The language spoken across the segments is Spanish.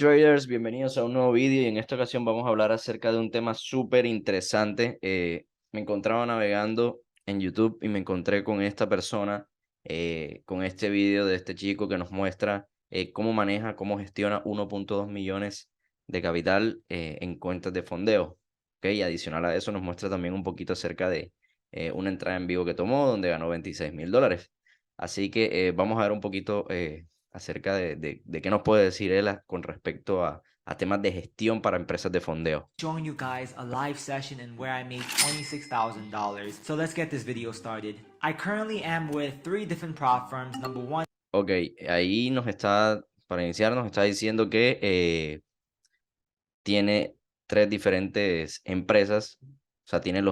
traders, bienvenidos a un nuevo vídeo y en esta ocasión vamos a hablar acerca de un tema súper interesante. Me encontraba navegando en YouTube y me encontré con esta persona, con este vídeo de este chico que nos muestra cómo maneja, cómo gestiona 1.2 millones de capital en cuentas de fondeo. Y adicional a eso nos muestra también un poquito acerca de una entrada en vivo que tomó donde ganó $26.000. Así que vamos a ver un poquito acerca de qué nos puede decir él con respecto a temas de gestión para empresas de fondeo. Showing you guys a live session in where I made $26,000. So let's get this video started. I currently am with 3 different prop firms. Number one. Ok, ahí para iniciar, nos está diciendo que tiene 3 diferentes empresas, o sea, tiene el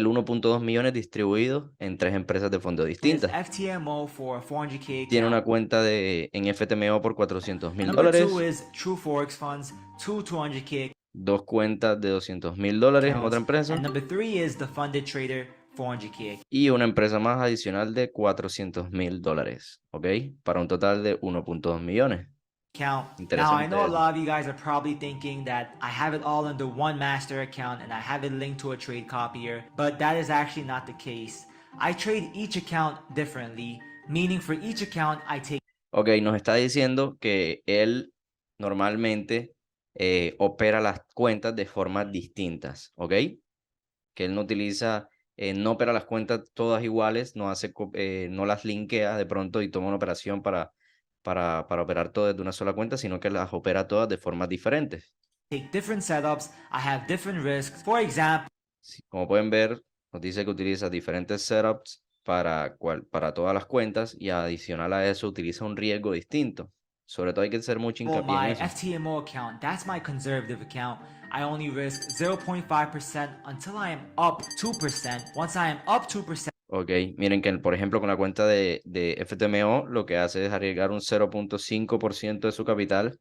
1.2 millones distribuidos en 3 empresas de fondeo distintas. FTMO for 400K. Tiene una cuenta en FTMO por $400.000. Number 2 is True Forex Funds, 200K. 2 cuentas de $200.000 en otra empresa. And number 3 is the Funded Trader, 400K. Y una empresa más adicional de $400.000, ¿ok? Para un total de 1.2 millones. Now, I know a lot of you guys are probably thinking that I have it all under one master account and I have it linked to a trade copier, but that is actually not the case. I trade each account differently, meaning for each account I take. Ok, nos está diciendo que él normalmente opera las cuentas de formas distintas, ¿ok? Que él no utiliza, no opera las cuentas todas iguales, no las linkea de pronto y toma una operación para operar todo desde una sola cuenta, sino que las opera todas de formas diferentes. Take different setups, I have different risks. For example, como pueden ver, nos dice que utiliza diferentes setups para todas las cuentas y adicional a eso utiliza un riesgo distinto. Sobre todo hay que hacer mucho hincapié en eso. My FTMO account, that's my conservative account. I only risk 0.5% until I am up 2%. Once I am up 2%. Ok, miren que por ejemplo con la cuenta de FTMO lo que hace es arriesgar un 0.5% de su capital,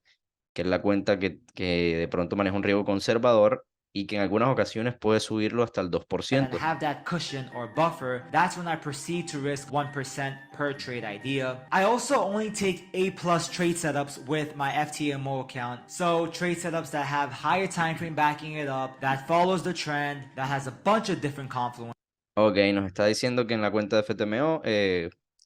que es la cuenta que de pronto maneja un riesgo conservador y que en algunas ocasiones puede subirlo hasta el 2%. And have that cushion or buffer, that's when I proceed to risk 1% per trade idea. I also only take A+ trade setups with my FTMO account. So trade setups that have higher time frame backing it up, that follows the trend, that has a bunch of different confluences. Ok, nos está diciendo que en la cuenta de FTMO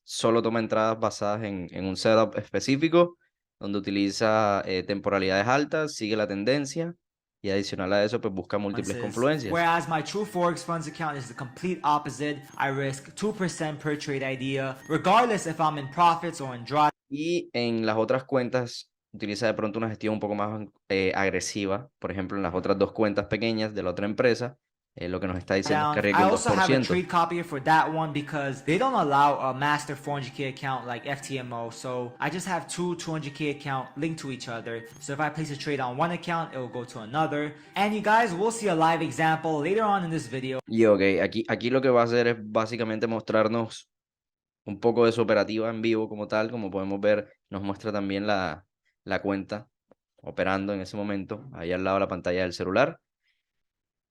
solo toma entradas basadas en un setup específico, donde utiliza temporalidades altas, sigue la tendencia y adicional a eso pues busca múltiples confluencias. Whereas my True Forex Funds account is the complete opposite. I risk 2% per trade idea, regardless if I'm in profits or in draw. Y en las otras cuentas utiliza de pronto una gestión un poco más agresiva. Por ejemplo, en las otras 2 cuentas pequeñas de la otra empresa, lo que nos está diciendo es que arriesga I un also have a 2%. trade copier for that one because they don't allow a master 400K account like FTMO. So I just have 2 200K account linked to each other. So if I place a trade on one account, it will go to another. And you guys will see a live example later on in this video. Y ok, aquí lo que va a hacer es básicamente mostrarnos un poco de su operativa en vivo como tal. Como podemos ver, nos muestra también la cuenta operando en ese momento, ahí al lado de la pantalla del celular.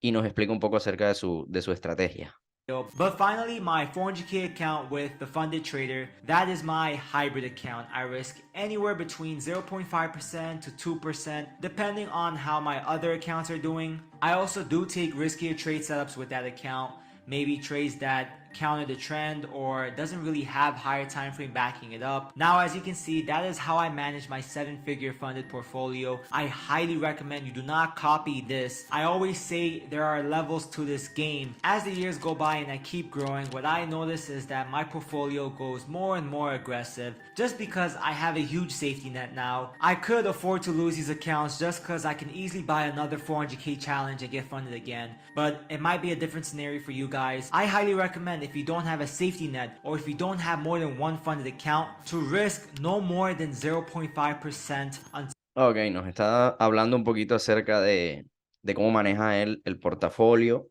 Y nos explica un poco acerca de su estrategia. But finally, my 400K account with the Funded Trader, that is my hybrid account. I risk anywhere between 0.5% to 2%, depending on how my other accounts are doing. I also do take riskier trade setups with that account, maybe trades that counter the trend or doesn't really have higher time frame backing it up. Now, as you can see, that is how I manage my 7-figure funded portfolio. I highly recommend you do not copy this. I always say there are levels to this game. As the years go by and I keep growing, what I notice is that my portfolio goes more and more aggressive just because I have a huge safety net now. I could afford to lose these accounts just because I can easily buy another 400K challenge and get funded again, but it might be a different scenario for you guys. I highly recommend, if you don't have a safety net or if you don't have more than one funded account, to risk no more than 0.5% until. Ok, nos está hablando un poquito acerca de cómo maneja él el portafolio.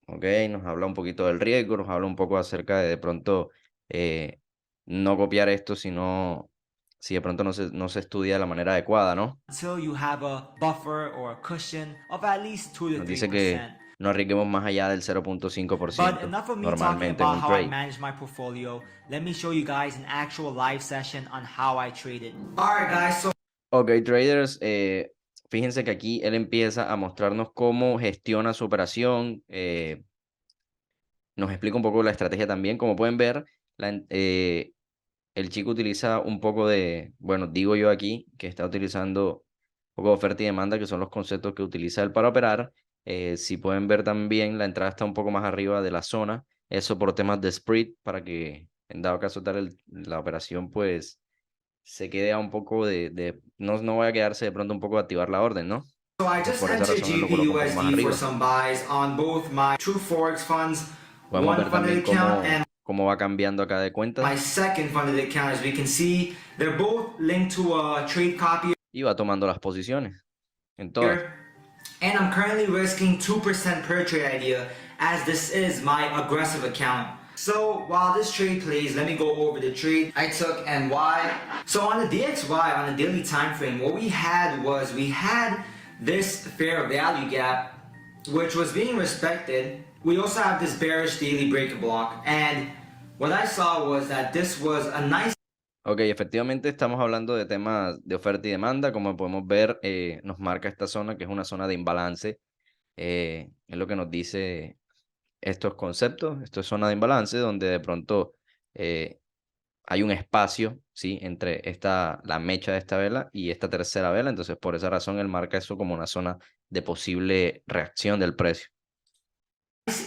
Ok, nos habla un poquito del riesgo, nos habla un poco acerca de pronto no copiar esto, sino si de pronto no se estudia de la manera adecuada, ¿no? Until you have a buffer or a cushion of at least 2 to 3%. Nos dice que no arriesguemos más allá del 0.5% normalmente en un how I trade. manage my portfolio. Let me show you guys an actual live session on how I trade it. Alright guys, so Ok, traders, fíjense que aquí él empieza a mostrarnos cómo gestiona su operación, nos explica un poco la estrategia también. Como pueden ver, el chico utiliza un poco de, bueno, digo yo aquí, que está utilizando un poco de oferta y demanda, que son los conceptos que utiliza él para operar. Si pueden ver también, la entrada está un poco más arriba de la zona, eso por temas de spread, para que en dado caso tal la operación, pues se quede a un poco no vaya a quedarse de pronto un poco de activar la orden, ¿no? So I Entonces just por esa entered razón él lo coloca un poco más GBUSD for arriba. some buys on both my True Forex funds, Podemos one ver funded también account and cómo va cambiando acá de my cuentas second funded account. As we can see, they're both linked to a trade copy y va tomando las posiciones en todas. here. And I'm currently risking 2% per trade idea, as this is my aggressive account. So while this trade plays, let me go over the trade I took and why. So on the DXY, on the daily time frame, what we had was we had this fair value gap, which was being respected. We also have this bearish daily break block, and what I saw was that this was a nice. Ok, efectivamente estamos hablando de temas de oferta y demanda. Como podemos ver, nos marca esta zona que es una zona de imbalance. Es lo que nos dice estos conceptos. Esto es zona de imbalance donde de pronto hay un espacio, ¿sí? Entre la mecha de esta vela y esta tercera vela. Entonces, por esa razón, él marca eso como una zona de posible reacción del precio.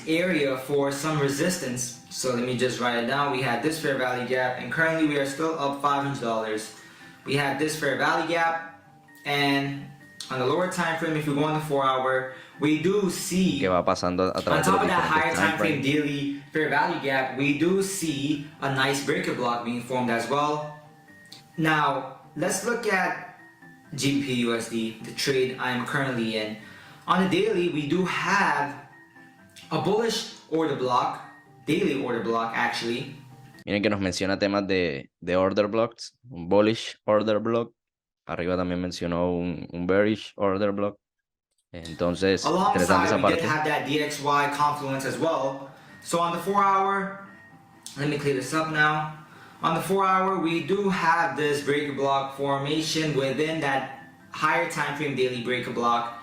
Area for some resistance. So let me just write it down. We had this fair value gap, and currently we are still up $500. We had this fair value gap, and on the lower time frame, if we go on the 4-hour, we do see, Que va pasando a on través de top los of that diferentes higher time time frame frames. daily fair value gap, we do see a nice breaker block being formed as well. Now let's look at GBPUSD, the trade I'm currently in. On the daily, we do have a bullish order block, daily order block actually. Miren que nos menciona temas de order blocks, un bullish order block. Arriba también mencionó un bearish order block. Entonces, interesante Alongside, esa we did parte. have that DXY confluence as well. So on the 4-hour, let me clear this up now. On the 4-hour, we do have this breaker block formation within that higher time frame daily breaker block.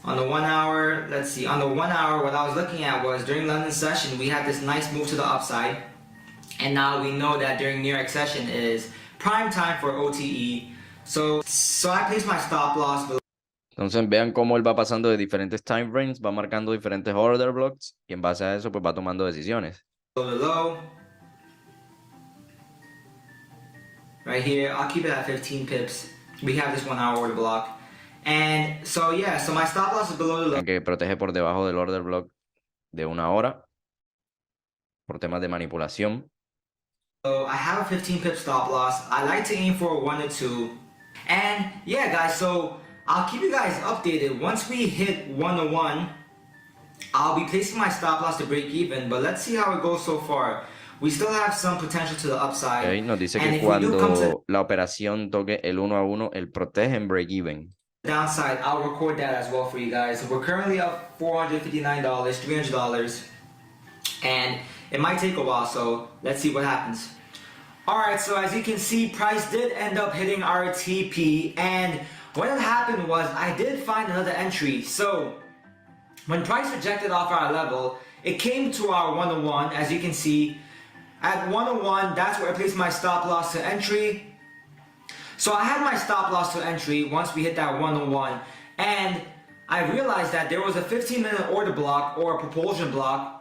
On the 1-hour, let's see, on the 1-hour, what I was looking at was during London session, we had this nice move to the upside. And now we know that during New York session is prime time for OTE. So I placed my stop loss below. Entonces, vean cómo él va pasando de diferentes time frames, va marcando diferentes order blocks y en base a eso, pues va tomando decisiones. The low. Right here, I'll keep it at 15 pips. We have this 1-hour order block. And so yeah, so my stop loss is below the low. Que protege por debajo del order block de 1 hora por temas de manipulación. So I have a 15 pip stop loss. I like to aim for a 1 to 2. And yeah, guys, so I'll keep you guys updated. Once we hit 1 to 1, I'll be placing my stop loss to break even, but let's see how it goes so far. We still have some potential to the upside. Okay, nos dice And que if we do come to cuando la operación toque el 1 a 1, él protege en break even. the downside, I'll record that as well for you guys. We're currently up $459, $300, and it might take a while, so let's see what happens. Alright, so as you can see, price did end up hitting our TP, and what had happened was I did find another entry. So when price rejected off our level, it came to our 101, as you can see. At 101, that's where I placed my stop loss to entry. So I had my stop loss to entry once we hit that 101, and I realized that there was a 15-minute order block or a propulsion block.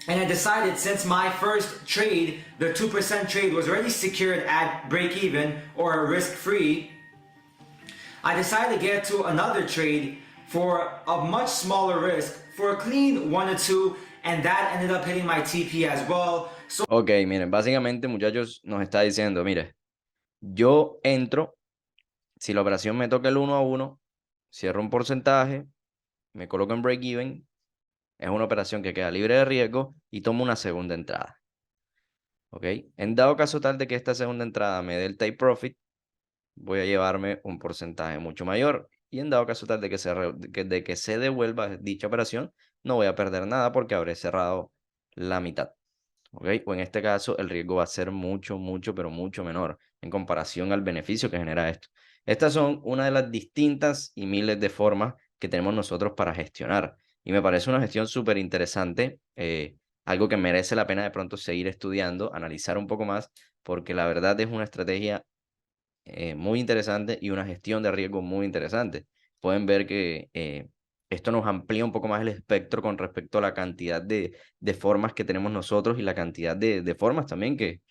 And I decided, since my first trade, the 2% trade, was already secured at break even or risk free, I decided to get to another trade for a much smaller risk for a clean 1 to 2, and that ended up hitting my TP as well. So Ok, miren, básicamente, muchachos, nos está diciendo, mire, yo entro, si la operación me toca el 1 a 1, cierro un porcentaje, me coloco en break even, es una operación que queda libre de riesgo y tomo una segunda entrada. ¿Ok? En dado caso tal de que esta segunda entrada me dé el take profit, voy a llevarme un porcentaje mucho mayor. Y en dado caso tal de que se devuelva dicha operación, no voy a perder nada porque habré cerrado la mitad. ¿Ok? O en este caso, el riesgo va a ser mucho, mucho, pero mucho menor en comparación al beneficio que genera esto. Estas son una de las distintas y miles de formas que tenemos nosotros para gestionar. Y me parece una gestión súper interesante, algo que merece la pena de pronto seguir estudiando, analizar un poco más, porque la verdad es una estrategia muy interesante y una gestión de riesgo muy interesante. Pueden ver que esto nos amplía un poco más el espectro con respecto a la cantidad de formas que tenemos nosotros y la cantidad de formas también que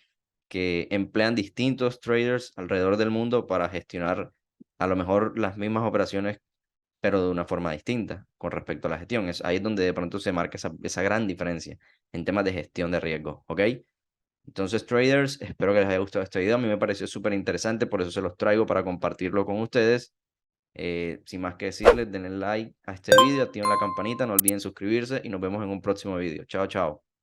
emplean distintos traders alrededor del mundo para gestionar a lo mejor las mismas operaciones, pero de una forma distinta con respecto a la gestión. Ahí es donde de pronto se marca esa gran diferencia en temas de gestión de riesgo, ¿ok? Entonces, traders, espero que les haya gustado este video. A mí me pareció súper interesante, por eso se los traigo para compartirlo con ustedes. Sin más que decirles, denle like a este video, activen la campanita, no olviden suscribirse y nos vemos en un próximo video. Chao, chao.